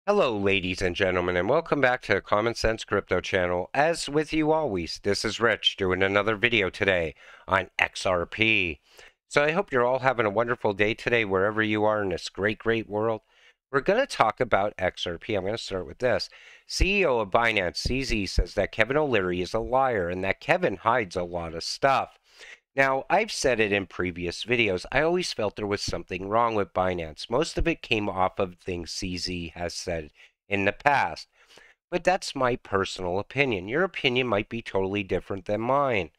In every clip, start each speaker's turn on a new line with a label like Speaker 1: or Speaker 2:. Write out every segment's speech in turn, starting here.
Speaker 1: Hello, ladies and gentlemen, and welcome back to the Common Sense Crypto channel. As with you always, this is Rich doing another video today on XRP. So I hope you're all having a wonderful day today, wherever you are in this great, great world. We're going to talk about XRP. I'm going to start with this. CEO of Binance, CZ, says that Kevin O'Leary is a liar and that Kevin hides a lot of stuff. Now, I've said it in previous videos, I always felt there was something wrong with Binance. Most of it came off of things CZ has said in the past. But that's my personal opinion. Your opinion might be totally different than mine.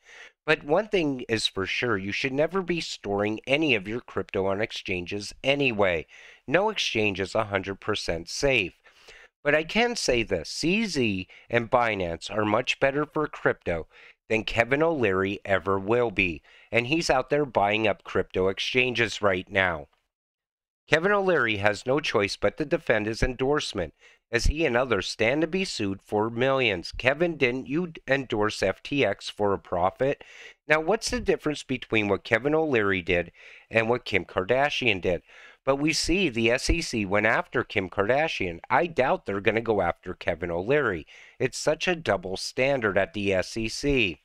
Speaker 1: But one thing is for sure, you should never be storing any of your crypto on exchanges anyway. No exchange is 100% safe. But I can say this, CZ and Binance are much better for crypto than Kevin O'Leary ever will be, and he's out there buying up crypto exchanges right now. Kevin O'Leary has no choice but to defend his endorsement, as he and others stand to be sued for millions. Kevin, didn't you endorse FTX for a profit? Now, what's the difference between what Kevin O'Leary did and what Kim Kardashian did? But we see the SEC went after Kim Kardashian. I doubt they're going to go after Kevin O'Leary. It's such a double standard at the SEC.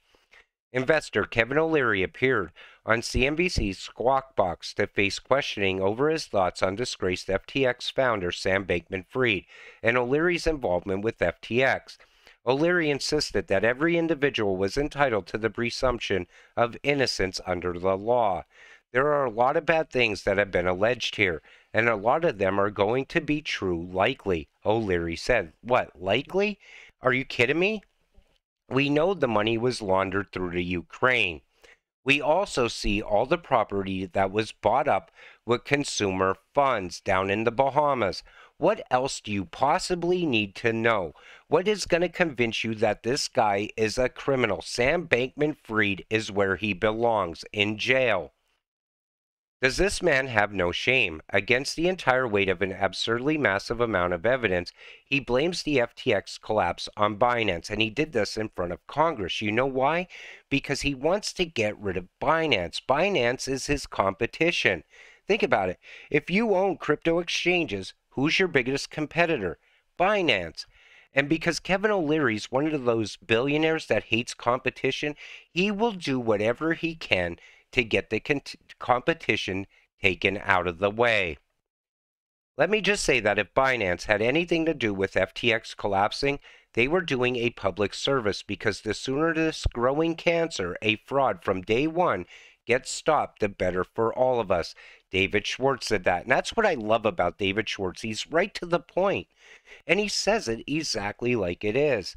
Speaker 1: Investor Kevin O'Leary appeared on CNBC's Squawk Box to face questioning over his thoughts on disgraced FTX founder Sam Bankman-Fried and O'Leary's involvement with FTX. O'Leary insisted that every individual was entitled to the presumption of innocence under the law. There are a lot of bad things that have been alleged here, and a lot of them are going to be true likely, O'Leary said. What, likely? Are you kidding me? We know the money was laundered through the Ukraine. We also see all the property that was bought up with consumer funds down in the Bahamas. What else do you possibly need to know? What is going to convince you that this guy is a criminal? Sam Bankman-Fried is where he belongs, in jail. Does this man have no shame? Against the entire weight of an absurdly massive amount of evidence, he blames the FTX collapse on Binance, and he did this in front of Congress. You know why? Because he wants to get rid of Binance. Binance is his competition. Think about it. If you own crypto exchanges, who's your biggest competitor? Binance. And because Kevin O'Leary's one of those billionaires that hates competition, he will do whatever he can to get the competition taken out of the way. Let me just say that if Binance had anything to do with FTX collapsing, they were doing a public service, because the sooner this growing cancer, a fraud from day one, gets stopped, the better for all of us. David Schwartz said that. And that's what I love about David Schwartz. He's right to the point, and he says it exactly like it is.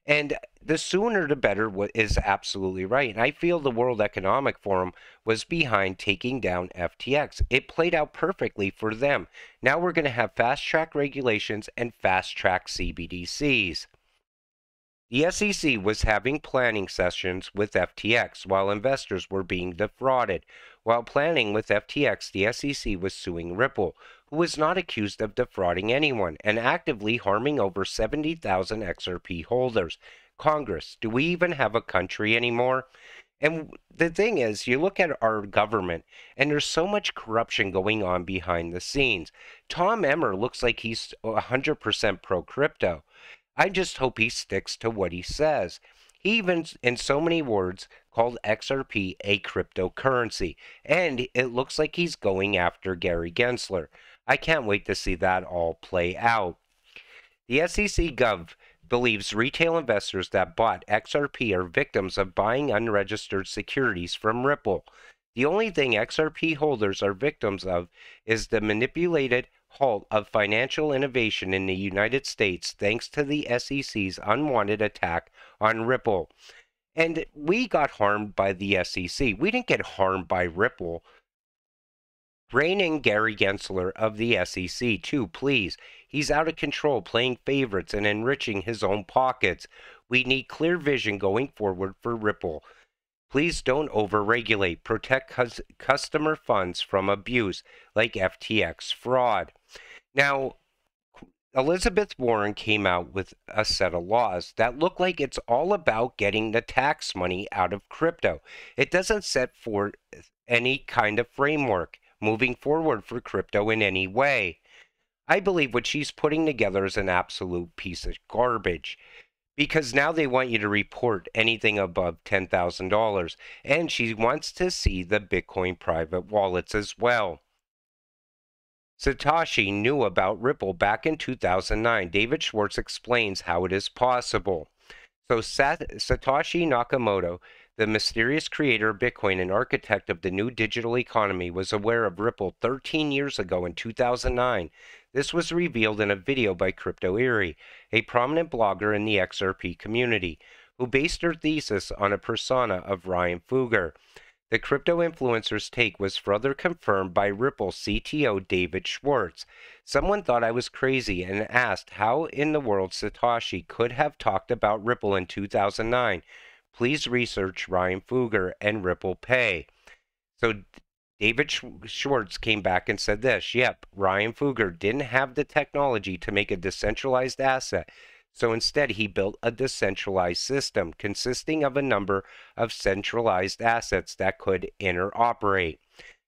Speaker 1: And the sooner the better is absolutely right. And I feel the World Economic Forum was behind taking down FTX. It played out perfectly for them. Now we're going to have fast-track regulations and fast-track CBDCs. The SEC was having planning sessions with FTX while investors were being defrauded. While planning with FTX, the SEC was suing Ripple, who was not accused of defrauding anyone and actively harming over 70,000 XRP holders. Congress, do we even have a country anymore? And the thing is, you look at our government, and there's so much corruption going on behind the scenes. Tom Emmer looks like he's 100% pro-crypto. I just hope he sticks to what he says. He even, in so many words, called XRP a cryptocurrency, and it looks like he's going after Gary Gensler. I can't wait to see that all play out. The SEC Gov believes retail investors that bought XRP are victims of buying unregistered securities from Ripple. The only thing XRP holders are victims of is the manipulated halt of financial innovation in the United States thanks to the SEC's unwanted attack on Ripple. And we got harmed by the SEC. We didn't get harmed by Ripple. Rein in Gary Gensler of the SEC, too, please. He's out of control, playing favorites and enriching his own pockets. We need clear vision going forward for Ripple. Please don't overregulate. Protect customer funds from abuse like FTX fraud. Now, Elizabeth Warren came out with a set of laws that look like it's all about getting the tax money out of crypto. It doesn't set forth any kind of framework moving forward for crypto in any way. I believe what she's putting together is an absolute piece of garbage, because now they want you to report anything above $10,000, and she wants to see the Bitcoin private wallets as well. Satoshi knew about Ripple back in 2009. David Schwartz explains how it is possible. So Satoshi Nakamoto, the mysterious creator of Bitcoin and architect of the new digital economy, was aware of Ripple 13 years ago in 2009. This was revealed in a video by Crypto Eerie, a prominent blogger in the XRP community, who based her thesis on a persona of Ryan Fugger. The crypto influencer's take was further confirmed by Ripple CTO David Schwartz. Someone thought I was crazy and asked how in the world Satoshi could have talked about Ripple in 2009. Please research Ryan Fugger and Ripple Pay. So David Schwartz came back and said this: yep, Ryan Fugger didn't have the technology to make a decentralized asset. So instead, he built a decentralized system consisting of a number of centralized assets that could interoperate.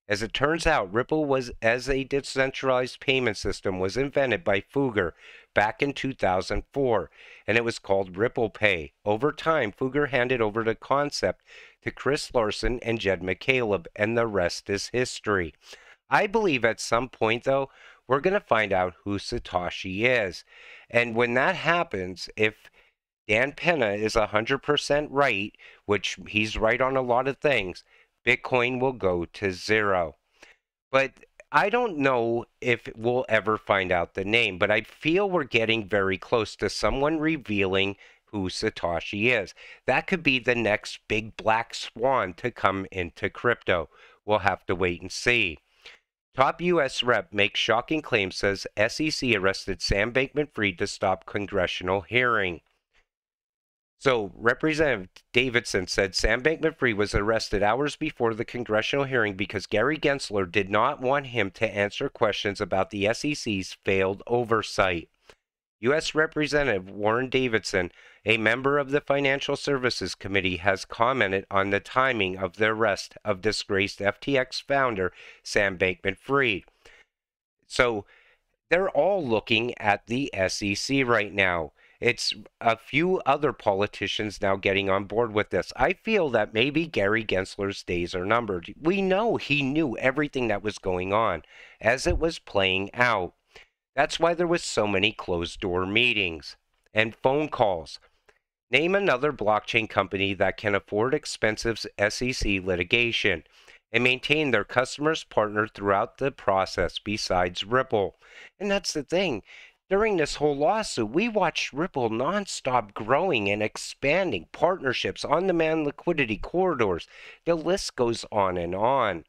Speaker 1: As it turns out, Ripple was as a decentralized payment system was invented by Fugger back in 2004, and it was called Ripple Pay. Over time, Fugger handed over the concept to Chris Larson and Jed McCaleb, and the rest is history. I believe at some point, though, we're going to find out who Satoshi is. And when that happens, if Dan Penna is 100% right, which he's right on a lot of things, Bitcoin will go to zero. But I don't know if we'll ever find out the name, but I feel we're getting very close to someone revealing who Satoshi is. That could be the next big black swan to come into crypto. We'll have to wait and see. Top U.S. rep makes shocking claim, says SEC arrested Sam Bankman-Fried to stop congressional hearing. So Representative Davidson said Sam Bankman-Fried was arrested hours before the congressional hearing because Gary Gensler did not want him to answer questions about the SEC's failed oversight. U.S. Representative Warren Davidson, a member of the Financial Services Committee, has commented on the timing of the arrest of disgraced FTX founder Sam Bankman-Fried. So they're all looking at the SEC right now. It's a few other politicians now getting on board with this. I feel that maybe Gary Gensler's days are numbered. We know he knew everything that was going on as it was playing out. That's why there was so many closed-door meetings and phone calls. Name another blockchain company that can afford expensive SEC litigation and maintain their customers' partner throughout the process besides Ripple. And that's the thing. During this whole lawsuit, we watched Ripple nonstop growing and expanding partnerships, on-demand liquidity corridors. The list goes on and on.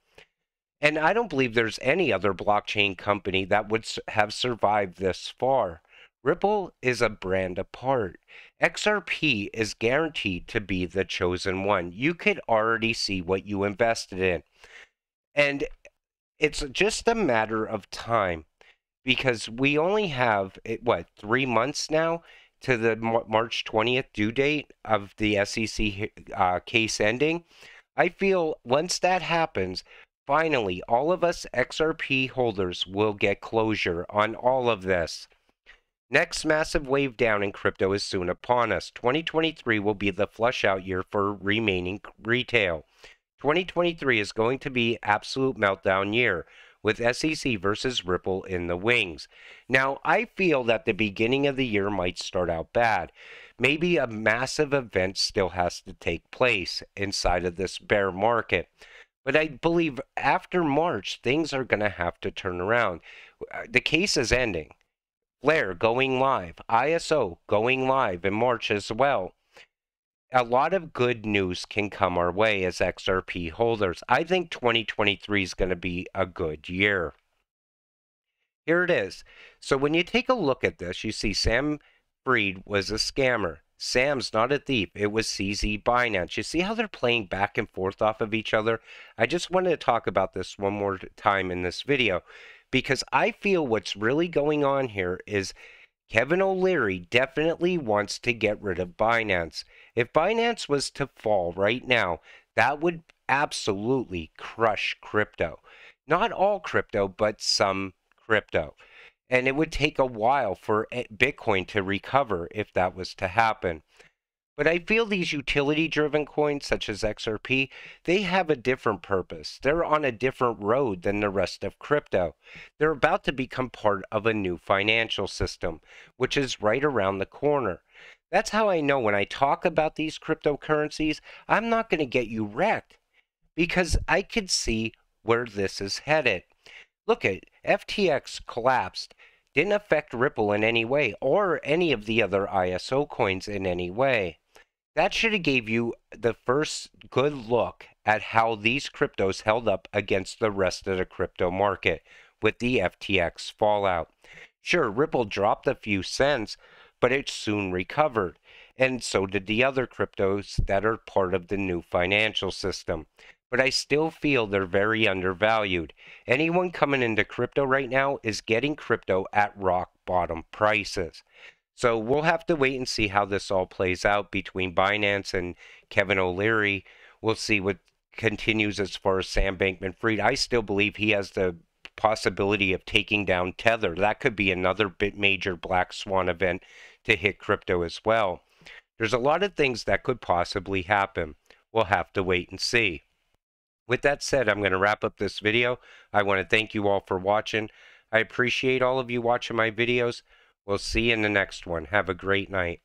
Speaker 1: And I don't believe there's any other blockchain company that would have survived this far. Ripple is a brand apart. XRP is guaranteed to be the chosen one. You could already see what you invested in. And it's just a matter of time, because we only have, 3 months now to the March 20th due date of the SEC case ending. I feel once that happens, finally, all of us XRP holders will get closure on all of this. Next massive wave down in crypto is soon upon us. 2023 will be the flush out year for remaining retail. 2023 is going to be absolute meltdown year, with SEC versus Ripple in the wings. Now, I feel that the beginning of the year might start out bad. Maybe a massive event still has to take place inside of this bear market. But I believe after March, things are going to have to turn around. The case is ending. Flare going live. ISO going live in March as well. A lot of good news can come our way as XRP holders. I think 2023 is going to be a good year. Here it is. So when you take a look at this, you see Sam Fried was a scammer. Sam's not a thief. It was CZ Binance. You see how they're playing back and forth off of each other? I just wanted to talk about this one more time in this video, because I feel what's really going on here is Kevin O'Leary definitely wants to get rid of Binance. If Binance was to fall right now, that would absolutely crush crypto. Not all crypto, but some crypto. And it would take a while for Bitcoin to recover if that was to happen. But I feel these utility-driven coins, such as XRP, they have a different purpose. They're on a different road than the rest of crypto. They're about to become part of a new financial system, which is right around the corner. That's how I know when I talk about these cryptocurrencies, I'm not going to get you wrecked because I could see where this is headed. Look at FTX collapsed. Didn't affect Ripple in any way or any of the other ISO coins in any way. That should have gave you the first good look at how these cryptos held up against the rest of the crypto market with the FTX fallout. Sure, Ripple dropped a few cents, but it soon recovered. And so did the other cryptos that are part of the new financial system. But I still feel they're very undervalued. Anyone coming into crypto right now is getting crypto at rock bottom prices. So we'll have to wait and see how this all plays out between Binance and Kevin O'Leary. We'll see what continues as far as Sam Bankman-Fried. I still believe he has the possibility of taking down Tether. That could be another major black swan event to hit crypto as well. There's a lot of things that could possibly happen. We'll have to wait and see. With that said, I'm going to wrap up this video. I want to thank you all for watching. I appreciate all of you watching my videos. We'll see you in the next one. Have a great night.